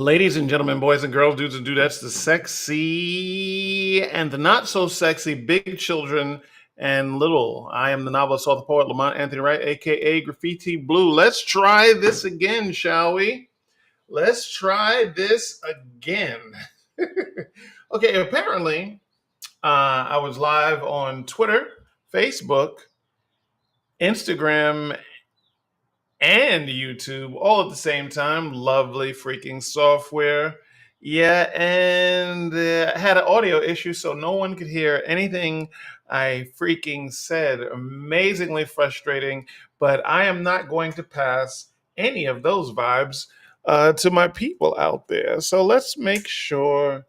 Ladies and gentlemen, boys and girls, dudes and dudettes, the sexy and the not so sexy, big children and little. I am the novelist, author, poet, Lamont Anthony Wright, aka Graffiti Blue. Let's try this again, shall we? Let's try this again. Okay, apparently, I was live on Twitter, Facebook, Instagram, and YouTube all at the same time. Lovely freaking software. Yeah, and had an audio issue, so no one could hear anything I freaking said. Amazingly frustrating, but I am not going to pass any of those vibes to my people out there. So let's make sure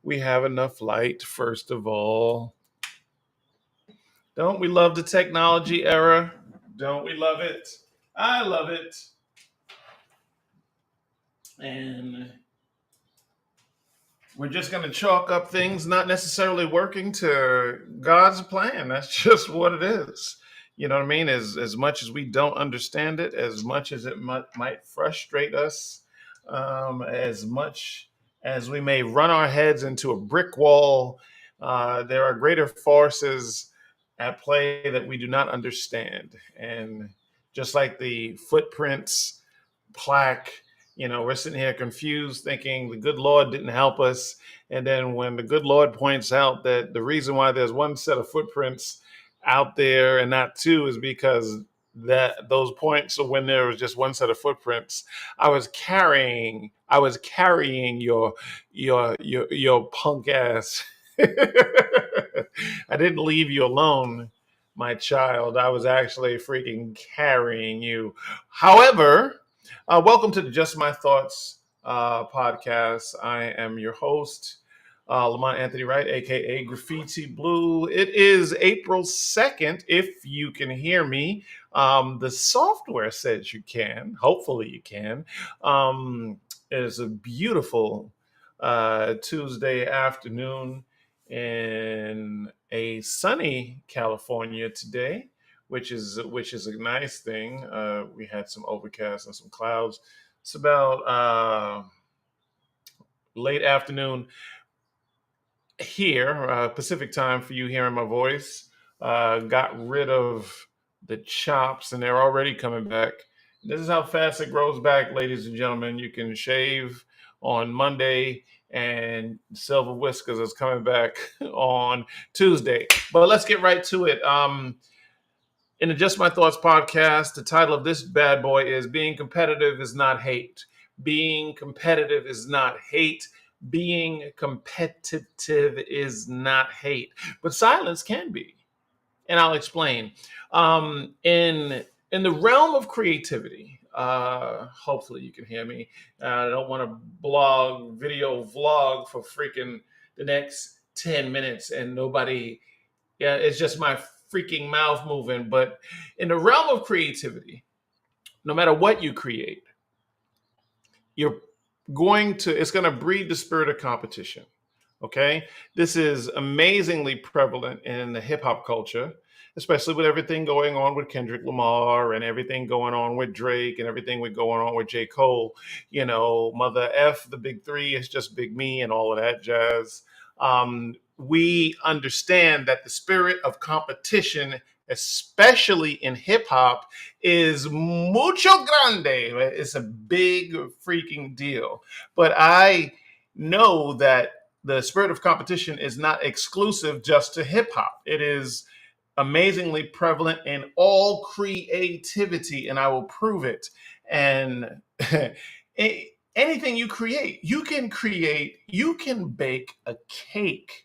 we have enough light, first of all. Don't we love the technology era? Don't we love it? I love it. And we're just going to chalk up things not necessarily working to God's plan. That's just what it is. You know what I mean? As much as we don't understand it, as much as it might frustrate us, as much as we may run our heads into a brick wall, there are greater forces at play that we do not understand. And just like the footprints plaque, we're sitting here confused, thinking the good Lord didn't help us. And then when the good Lord points out that the reason why there's one set of footprints out there and not two is because that those points of when there was just one set of footprints, I was carrying your punk ass. I didn't leave you alone, my child. I was actually freaking carrying you. However, welcome to the Just My Thoughts podcast. I am your host, Lamont Anthony Wright, aka Graffiti Blue. It is April 2nd, if you can hear me. The software says you can. Hopefully, you can. It is a beautiful Tuesday afternoon in a sunny California today, which is a nice thing. We had some overcast and some clouds. It's about late afternoon here, Pacific time for you hearing my voice. Got rid of the chops, and they're already coming back. This is how fast it grows back, ladies and gentlemen. You can shave on Monday, and silver whiskers is coming back on Tuesday. But let's get right to it. In the Just My Thoughts podcast, the title of this bad boy is Being Competitive is Not Hate. Being competitive is not hate. Being competitive is not hate. But silence can be. And I'll explain. In the realm of creativity, hopefully you can hear me. I don't want to video vlog for freaking the next 10 minutes and nobody, yeah, it's just my freaking mouth moving. But in the realm of creativity, no matter what you create, it's going to breed the spirit of competition. Okay. This is amazingly prevalent in the hip hop culture, especially with everything going on with Kendrick Lamar and everything going on with Drake and everything going on with J. Cole. Mother F, the big three, is just big me and all of that jazz. We understand that the spirit of competition, especially in hip hop, is mucho grande. It's a big freaking deal. But I know that the spirit of competition is not exclusive just to hip hop. It is amazingly prevalent in all creativity, and I will prove it. And anything you create, you can bake a cake.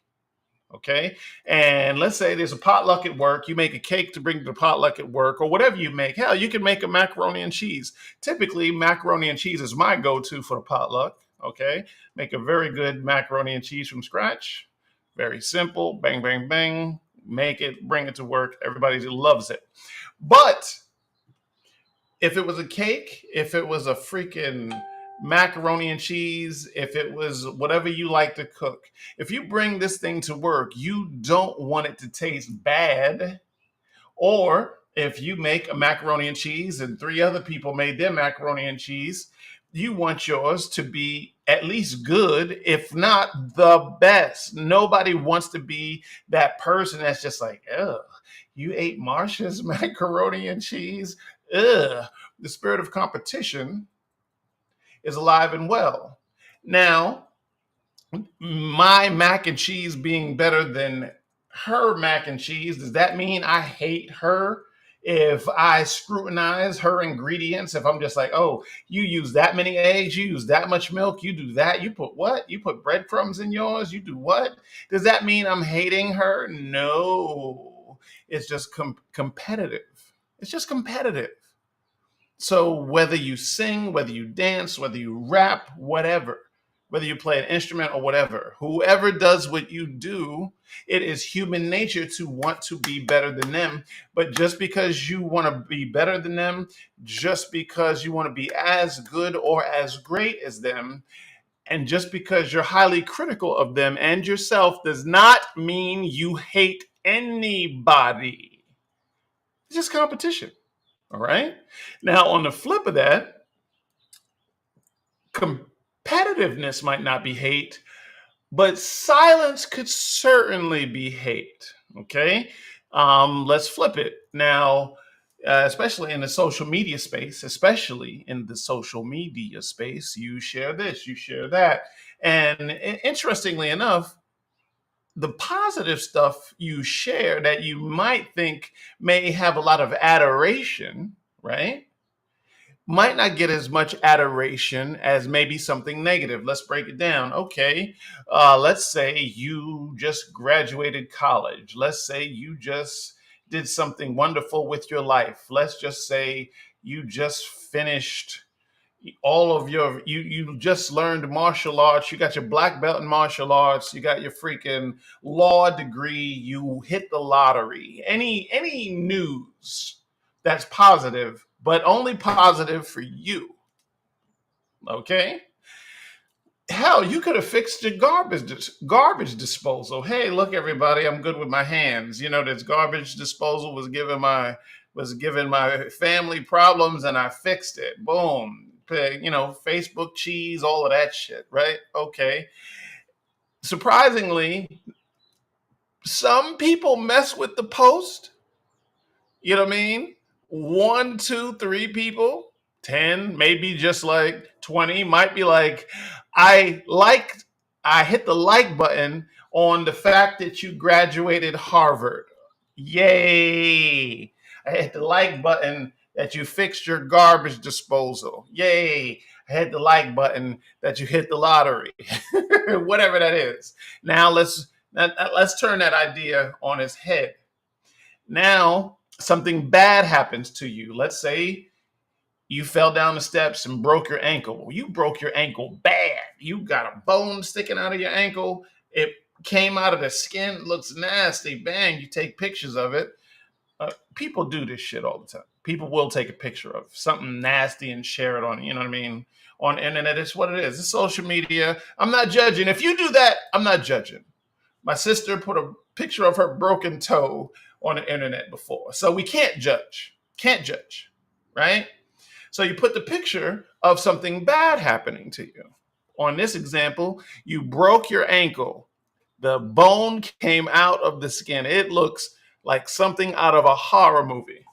Okay. And let's say there's a potluck at work. You make a cake to bring to the potluck at work or whatever you make. Hell, you can make a macaroni and cheese. Typically, macaroni and cheese is my go-to for the potluck. Okay. Make a very good macaroni and cheese from scratch. Very simple. Bang, bang, bang. Make it, bring it to work. Everybody loves it. But if it was a cake, if it was a freaking macaroni and cheese, if it was whatever you like to cook, if you bring this thing to work, you don't want it to taste bad. Or if you make a macaroni and cheese and three other people made their macaroni and cheese, You want yours to be at least good, if not the best. Nobody wants to be that person that's just like, ugh, you ate Marsha's macaroni and cheese. Ugh. The spirit of competition is alive and well. Now, my mac and cheese being better than her mac and cheese, does that mean I hate her? If I scrutinize her ingredients, if I'm just like, oh, you use that many eggs, you use that much milk, you do that, you put what? You put breadcrumbs in yours, you do what? Does that mean I'm hating her? No. It's just competitive. It's just competitive. So whether you sing, whether you dance, whether you rap, whatever, whether you play an instrument or whatever, whoever does what you do, it is human nature to want to be better than them. But just because you want to be better than them, just because you want to be as good or as great as them, and just because you're highly critical of them and yourself does not mean you hate anybody. It's just competition. All right. Now, on the flip of that, competitiveness might not be hate, but silence could certainly be hate. Okay. Let's flip it. Now, especially in the social media space, you share this, you share that. And interestingly enough, the positive stuff you share that you might think may have a lot of adoration, right? Might not get as much adoration as maybe something negative. Let's break it down. Okay, let's say you just graduated college. Let's say you just did something wonderful with your life. Let's just say you just finished all of you just learned martial arts. You got your black belt in martial arts. You got your freaking law degree. You hit the lottery. Any news that's positive, but only positive for you. Okay. Hell, you could have fixed your garbage disposal. Hey, look, everybody, I'm good with my hands. You know, this garbage disposal was giving my family problems, and I fixed it. Boom. You know, Facebook cheese, all of that shit, right? Okay. Surprisingly, some people mess with the post. You know what I mean? One, two, three people, 10, maybe just like 20, might be like, I liked, I hit the like button on the fact that you graduated Harvard. Yay. I hit the like button that you fixed your garbage disposal. Yay. I hit the like button that you hit the lottery. Whatever that is. Now let's turn that idea on its head. Now, something bad happens to you. Let's say you fell down the steps and broke your ankle. You broke your ankle bad. You got a bone sticking out of your ankle. It came out of the skin, looks nasty. Bang, you take pictures of it. People do this shit all the time. People will take a picture of something nasty and share it on, you know what I mean? On the internet, it's what it is. It's social media. I'm not judging. If you do that, I'm not judging. My sister put a picture of her broken toe on the internet before. So we can't judge. Can't judge, right? So you put the picture of something bad happening to you. On this example, you broke your ankle. The bone came out of the skin. It looks like something out of a horror movie.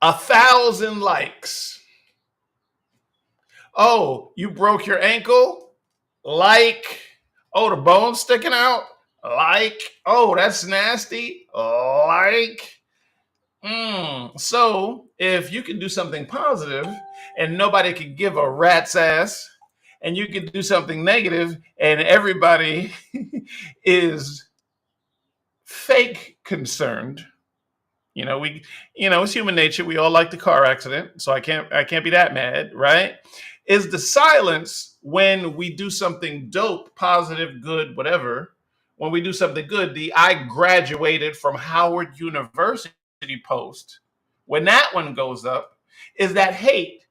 1,000 likes. Oh, you broke your ankle? Like. Oh, the bone's sticking out? Like. Oh, that's nasty? Like. So if you can do something positive and nobody can give a rat's ass, and you can do something negative and everybody is fake concerned, it's human nature. We all like the car accident, so I can't be that mad, right? Is the silence when we do something dope, positive, good, whatever. When we do something good, the I graduated from Howard University post, when that one goes up, is that hate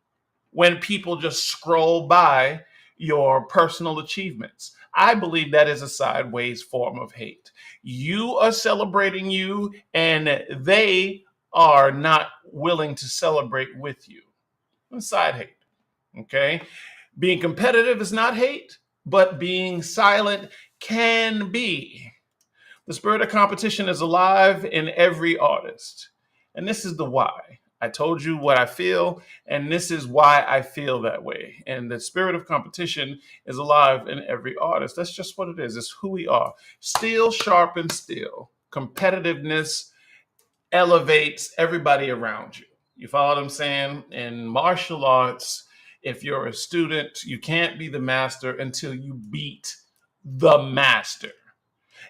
when people just scroll by your personal achievements. I believe that is a sideways form of hate. You are celebrating you, and they are not willing to celebrate with you. Side hate. Okay. Being competitive is not hate, but being silent can be. The spirit of competition is alive in every artist. And this is the why. I told you what I feel, and this is why I feel that way. And the spirit of competition is alive in every artist. That's just what it is. It's who we are. Steel sharpens steel. Competitiveness elevates everybody around you. You follow what I'm saying? In martial arts, if you're a student, you can't be the master until you beat the master.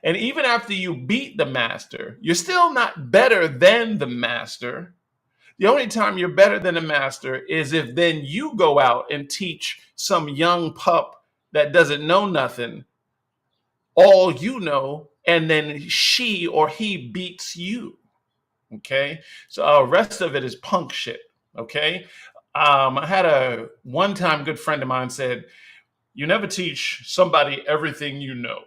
And even after you beat the master, you're still not better than the master. The only time you're better than the master is if then you go out and teach some young pup that doesn't know nothing all you know, and then she or he beats you. Okay. So rest of it is punk shit. Okay. I had a one time good friend of mine said, you never teach somebody everything you know.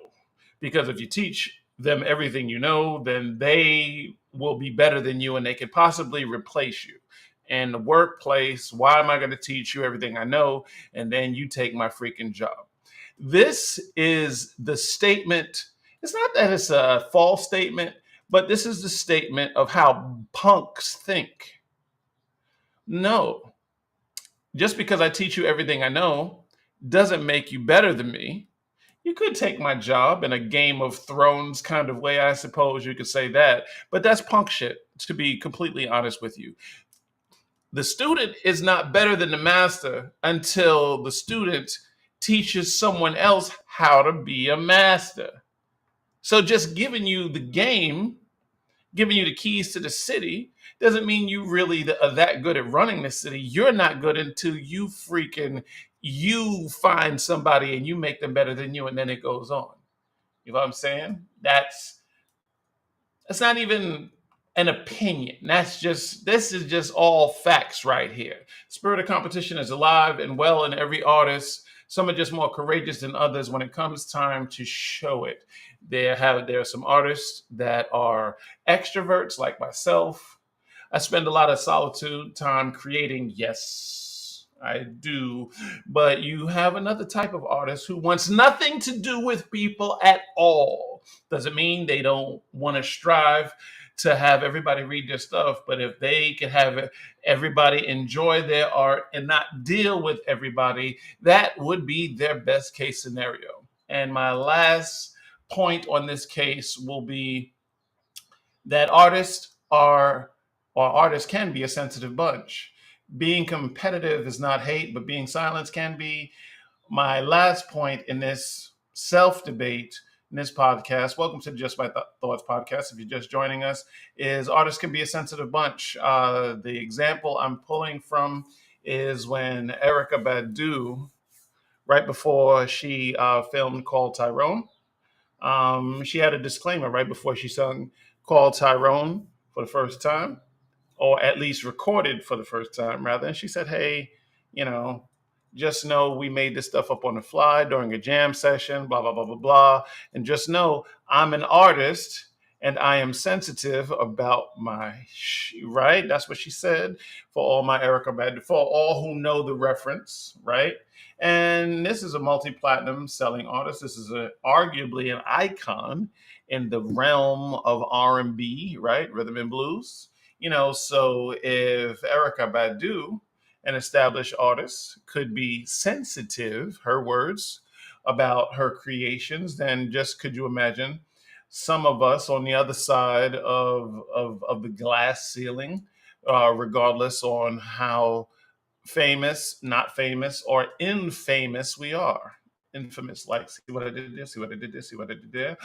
Because if you teach them everything you know, then they will be better than you and they could possibly replace you. In the workplace, why am I going to teach you everything I know and then you take my freaking job? This is the statement. It's not that it's a false statement, but this is the statement of how punks think. No, just because I teach you everything I know doesn't make you better than me. You could take my job in a Game of Thrones kind of way, I suppose you could say that, but that's punk shit, to be completely honest with you. The student is not better than the master until the student teaches someone else how to be a master. So just giving you the game, giving you the keys to the city, doesn't mean you really are that good at running the city. You're not good until you find somebody and you make them better than you, and then it goes on. You know what I'm saying? That's not even an opinion. This is just all facts right here. Spirit of competition is alive and well in every artist. Some are just more courageous than others when it comes time to show it. There are some artists that are extroverts like myself. I spend a lot of solitude time creating. Yes, I do. But you have another type of artist who wants nothing to do with people at all. Doesn't mean they don't want to strive to have everybody read their stuff, but if they can have everybody enjoy their art and not deal with everybody, that would be their best case scenario. And my last point on this case will be that artists can be a sensitive bunch. Being competitive is not hate, but being silent can be. My last point in this self debate in this podcast, welcome to Just My Thoughts podcast. If you're just joining us, is artists can be a sensitive bunch. The example I'm pulling from is when Erica Badu, right before she filmed Call Tyrone, she had a disclaimer right before she sung Call Tyrone for the first time, or at least recorded for the first time, rather. And she said, hey, you know, just know we made this stuff up on the fly during a jam session, blah, blah, blah, blah, blah. And just know I'm an artist and I am sensitive about right? That's what she said for all my Erica Badu, for all who know the reference, right? And this is a multi-platinum selling artist. This is arguably an icon in the realm of R&B, right? Rhythm and blues. So if Erica Badu, an established artist, could be sensitive, her words, about her creations, then just could you imagine some of us on the other side of the glass ceiling, regardless on how famous, not famous, or infamous we are. Infamous, like, see what I did there, see what I did there, see what I did there.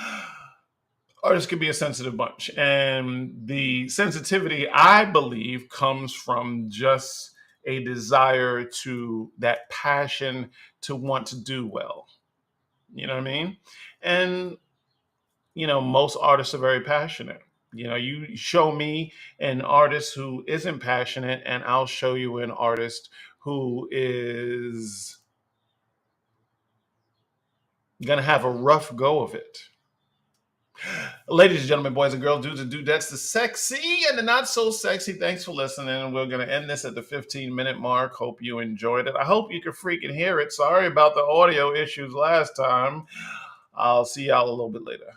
Artists can be a sensitive bunch. And the sensitivity, I believe, comes from just a desire that passion to want to do well. You know what I mean? And, most artists are very passionate. You show me an artist who isn't passionate, and I'll show you an artist who is going to have a rough go of it. Ladies and gentlemen, boys and girls, dudes and dudettes, the sexy and the not so sexy. Thanks for listening. We're going to end this at the 15-minute mark. Hope you enjoyed it. I hope you could freaking hear it. Sorry about the audio issues last time. I'll see y'all a little bit later.